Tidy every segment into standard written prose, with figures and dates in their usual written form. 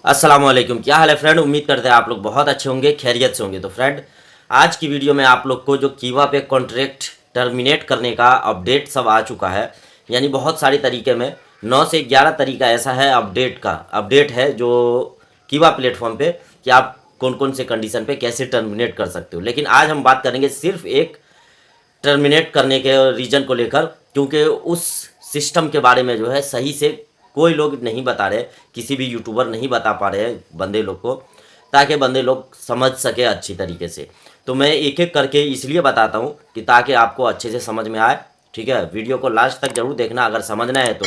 अस्सलाम वालेकुम। क्या हाल है फ्रेंड? उम्मीद करते हैं आप लोग बहुत अच्छे होंगे, खैरियत से होंगे। तो फ्रेंड, आज की वीडियो में आप लोग को जो कीवा पे कॉन्ट्रैक्ट टर्मिनेट करने का अपडेट सब आ चुका है, यानी बहुत सारे तरीके में 9 से 11 तरीका ऐसा है अपडेट है जो कीवा प्लेटफॉर्म पे कि आप कौन कौन से कंडीशन पे कैसे टर्मिनेट कर सकते हो। लेकिन आज हम बात करेंगे सिर्फ एक टर्मिनेट करने के रीज़न को लेकर, क्योंकि उस सिस्टम के बारे में जो है सही से कोई लोग नहीं बता रहे, किसी भी यूट्यूबर नहीं बता पा रहे हैं बंदे लोग को, ताकि बंदे लोग समझ सके अच्छी तरीके से। तो मैं एक एक करके इसलिए बताता हूँ कि ताकि आपको अच्छे से समझ में आए। ठीक है, वीडियो को लास्ट तक जरूर देखना अगर समझना है तो,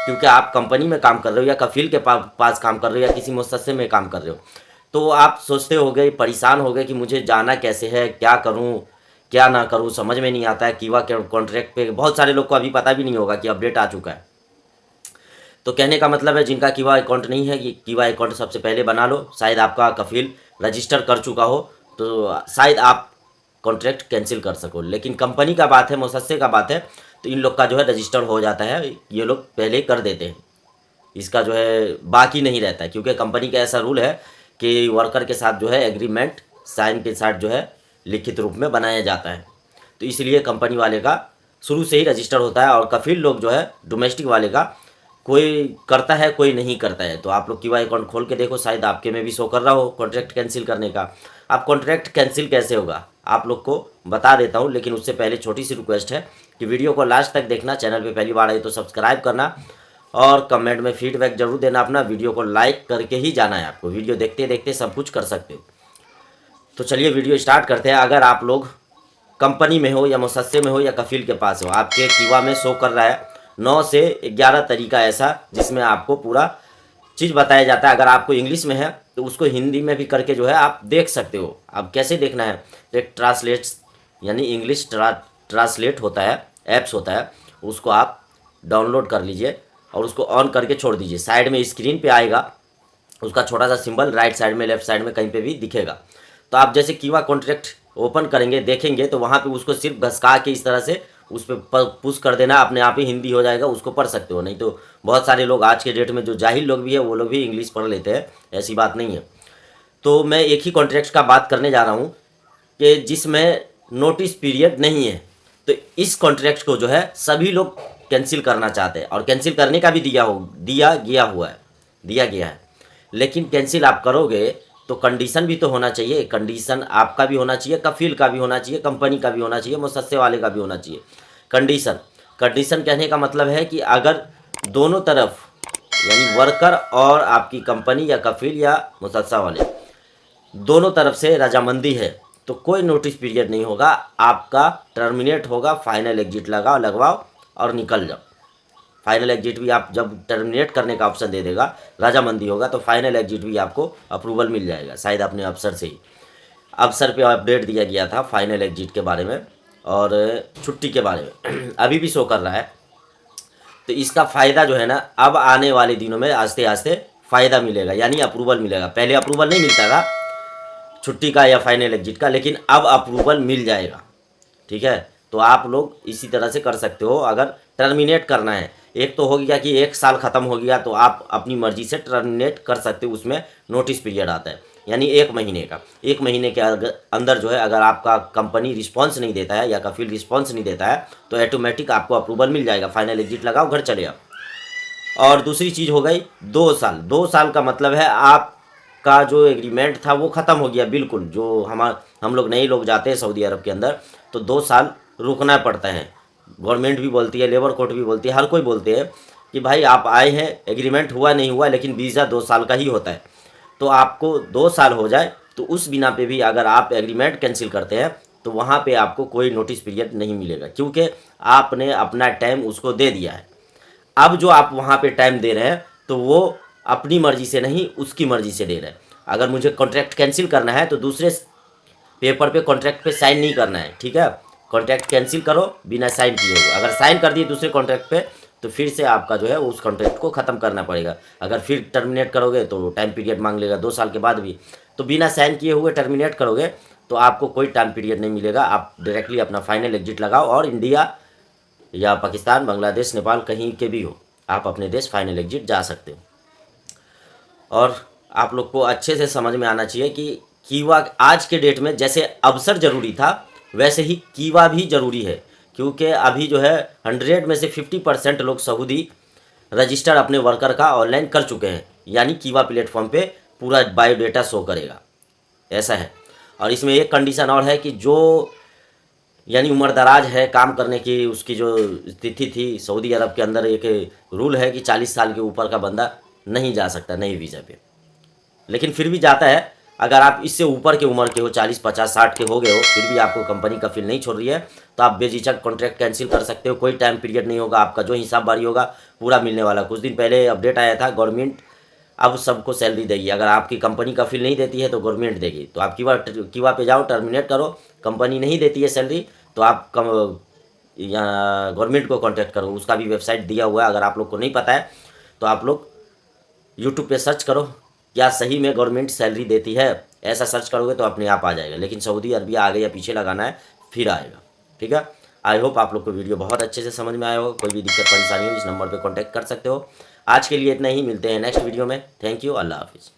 क्योंकि आप कंपनी में काम कर रहे हो या कफील के पास काम कर रहे हो या किसी मुस्ससे में काम कर रहे हो, तो आप सोचते हो गए, परेशान हो गए कि मुझे जाना कैसे है, क्या करूं क्या ना करूं, समझ में नहीं आता है। कीवा के कॉन्ट्रैक्ट पे बहुत सारे लोग को अभी पता भी नहीं होगा कि अपडेट आ चुका है। तो कहने का मतलब है जिनका कीवा अकाउंट नहीं है कि कीवा अकाउंट सबसे पहले बना लो। शायद आपका कफील रजिस्टर कर चुका हो तो शायद आप कॉन्ट्रैक्ट कैंसिल कर सको। लेकिन कंपनी का बात है, मुसस्से का बात है, तो इन लोग का जो है रजिस्टर हो जाता है, ये लोग पहले कर देते हैं। इसका जो है बाकी नहीं रहता है, क्योंकि कंपनी का ऐसा रूल है कि वर्कर के साथ जो है एग्रीमेंट साइन के साथ जो है लिखित रूप में बनाया जाता है। तो इसलिए कंपनी वाले का शुरू से ही रजिस्टर होता है, और कफील लोग जो है डोमेस्टिक वाले का कोई करता है कोई नहीं करता है। तो आप लोग कीवा अकाउंट खोल के देखो, शायद आपके में भी शो कर रहा हो कॉन्ट्रैक्ट कैंसिल करने का। आप कॉन्ट्रैक्ट कैंसिल कैसे होगा आप लोग को बता देता हूँ, लेकिन उससे पहले छोटी सी रिक्वेस्ट है कि वीडियो को लास्ट तक देखना। चैनल पे पहली बार आई तो सब्सक्राइब करना, और कमेंट में फीडबैक जरूर देना अपना। वीडियो को लाइक करके ही जाना है आपको, वीडियो देखते देखते सब कुछ कर सकते हो। तो चलिए वीडियो स्टार्ट करते हैं। अगर आप लोग कंपनी में हो या मुसस्से में हो या कफील के पास हो, आपके कीवा में शो कर रहा है 9 से 11 तरीका ऐसा जिसमें आपको पूरा चीज़ बताया जाता है। अगर आपको इंग्लिश में है तो उसको हिंदी में भी करके जो है आप देख सकते हो। अब कैसे देखना है, तो एक ट्रांसलेट यानी इंग्लिश ट्रांसलेट होता है, ऐप्स होता है, उसको आप डाउनलोड कर लीजिए और उसको ऑन करके छोड़ दीजिए। साइड में स्क्रीन पे आएगा उसका छोटा सा सिंबल, राइट साइड में लेफ्ट साइड में कहीं पे भी दिखेगा। तो आप जैसे कीवा कॉन्ट्रैक्ट ओपन करेंगे देखेंगे तो वहाँ पे उसको सिर्फ घसका के इस तरह से उस पर पुश कर देना, अपने आप ही हिंदी हो जाएगा, उसको पढ़ सकते हो। नहीं तो बहुत सारे लोग आज के डेट में जो जाहिल लोग भी है वो लोग भी इंग्लिश पढ़ लेते हैं, ऐसी बात नहीं है। तो मैं एक ही कॉन्ट्रैक्ट का बात करने जा रहा हूँ कि जिसमें नोटिस पीरियड नहीं है। तो इस कॉन्ट्रैक्ट को जो है सभी लोग कैंसिल करना चाहते हैं, और कैंसिल करने का भी दिया गया है। लेकिन कैंसिल आप करोगे तो कंडीशन भी तो होना चाहिए। कंडीशन आपका भी होना चाहिए, कफील का भी होना चाहिए, कंपनी का भी होना चाहिए, मुसस्से वाले का भी होना चाहिए। कंडीशन कंडीशन कहने का मतलब है कि अगर दोनों तरफ यानी वर्कर और आपकी कंपनी या कफील या मुसस्सा वाले दोनों तरफ से रजामंदी है तो कोई नोटिस पीरियड नहीं होगा, आपका टर्मिनेट होगा। फाइनल एग्जिट लगवाओ और निकल जाओ। फाइनल एग्जिट भी आप जब टर्मिनेट करने का ऑप्शन दे देगा, रजामंदी होगा, तो फाइनल एग्जिट भी आपको अप्रूवल मिल जाएगा। शायद अपने अफसर से ही अफसर पे अपडेट दिया गया था फाइनल एग्जिट के बारे में और छुट्टी के बारे में अभी भी शो कर रहा है। तो इसका फ़ायदा जो है ना, अब आने वाले दिनों में आस्ते आस्ते फ़ायदा मिलेगा, यानी अप्रूवल मिलेगा। पहले अप्रूवल नहीं मिलता था छुट्टी का या फाइनल एग्जिट का, लेकिन अब अप्रूवल मिल जाएगा। ठीक है, तो आप लोग इसी तरह से कर सकते हो अगर टर्मिनेट करना है। एक तो हो गया कि 1 साल ख़त्म हो गया तो आप अपनी मर्जी से टर्मिनेट कर सकते हो, उसमें नोटिस पीरियड आता है यानी 1 महीने का। 1 महीने के अंदर जो है अगर आपका कंपनी रिस्पॉन्स नहीं देता है या कफील रिस्पॉन्स नहीं देता है तो ऑटोमेटिक आपको अप्रूवल मिल जाएगा। फाइनल एग्जिट लगाओ, घर चले आओ। और दूसरी चीज़ हो गई 2 साल। 2 साल का मतलब है आपका जो एग्रीमेंट था वो ख़त्म हो गया बिल्कुल। जो हम लोग नए लोग जाते हैं सऊदी अरब के अंदर तो 2 साल रुकना पड़ता है। गवर्नमेंट भी बोलती है, लेबर कोर्ट भी बोलती है, हर कोई बोलते हैं कि भाई आप आए हैं, एग्रीमेंट हुआ नहीं हुआ, लेकिन वीज़ा 2 साल का ही होता है। तो आपको 2 साल हो जाए तो उस बिना पे भी अगर आप एग्रीमेंट कैंसिल करते हैं तो वहाँ पे आपको कोई नोटिस पीरियड नहीं मिलेगा, क्योंकि आपने अपना टाइम उसको दे दिया है। अब जो आप वहाँ पे टाइम दे रहे हैं तो वो अपनी मर्जी से नहीं, उसकी मर्जी से दे रहे हैं। अगर मुझे कॉन्ट्रैक्ट कैंसिल करना है तो दूसरे पेपर पे कॉन्ट्रैक्ट पे साइन नहीं करना है। ठीक है, कॉन्ट्रैक्ट कैंसिल करो बिना साइन किए हुए। अगर साइन कर दिए दूसरे कॉन्ट्रैक्ट पे तो फिर से आपका जो है उस कॉन्ट्रैक्ट को ख़त्म करना पड़ेगा। अगर फिर टर्मिनेट करोगे तो टाइम पीरियड मांग लेगा 2 साल के बाद भी। तो बिना साइन किए हुए टर्मिनेट करोगे तो आपको कोई टाइम पीरियड नहीं मिलेगा। आप डायरेक्टली अपना फाइनल एग्जिट लगाओ और इंडिया या पाकिस्तान, बांग्लादेश, नेपाल कहीं के भी हो, आप अपने देश फाइनल एग्जिट जा सकते हो। और आप लोग को अच्छे से समझ में आना चाहिए कि कीवा आज के डेट में जैसे अवसर ज़रूरी था वैसे ही कीवा भी ज़रूरी है, क्योंकि अभी जो है 100 में से 50% लोग सऊदी रजिस्टर अपने वर्कर का ऑनलाइन कर चुके हैं, यानी कीवा प्लेटफॉर्म पे पूरा बायोडेटा शो करेगा, ऐसा है। और इसमें एक कंडीशन और है कि जो यानी उम्रदराज है काम करने की, उसकी जो स्थिति थी, सऊदी अरब के अंदर एक रूल है कि 40 साल के ऊपर का बंदा नहीं जा सकता नई वीज़ा पे, लेकिन फिर भी जाता है। अगर आप इससे ऊपर के उम्र के हो, 40, 50, 60 के हो गए हो, फिर भी आपको कंपनी का फील नहीं छोड़ रही है, तो आप बेझिझक कॉन्ट्रैक्ट कैंसिल कर सकते हो। कोई टाइम पीरियड नहीं होगा, आपका जो हिसाब बारी होगा पूरा मिलने वाला। कुछ दिन पहले अपडेट आया था, गवर्नमेंट अब सबको सैलरी देगी। अगर आपकी कंपनी का फील नहीं देती है तो गवर्नमेंट देगी। तो आप कीवा पे जाओ, टर्मिनेट करो। कंपनी नहीं देती है सैलरी तो आप गवर्नमेंट को कॉन्टैक्ट करो, उसका भी वेबसाइट दिया हुआ है। अगर आप लोग को नहीं पता है तो आप लोग यूट्यूब पे सर्च करो, क्या सही में गवर्नमेंट सैलरी देती है, ऐसा सर्च करोगे तो अपने आप आ जाएगा। लेकिन सऊदी अरबिया आगे या पीछे लगाना है फिर आएगा, ठीक है। आई होप आप लोग को वीडियो बहुत अच्छे से समझ में आया होगा। कोई भी दिक्कत परेशानी हो इस नंबर पे कांटेक्ट कर सकते हो। आज के लिए इतना ही, मिलते हैं नेक्स्ट वीडियो में। थैंक यू, अल्लाह हाफिज़।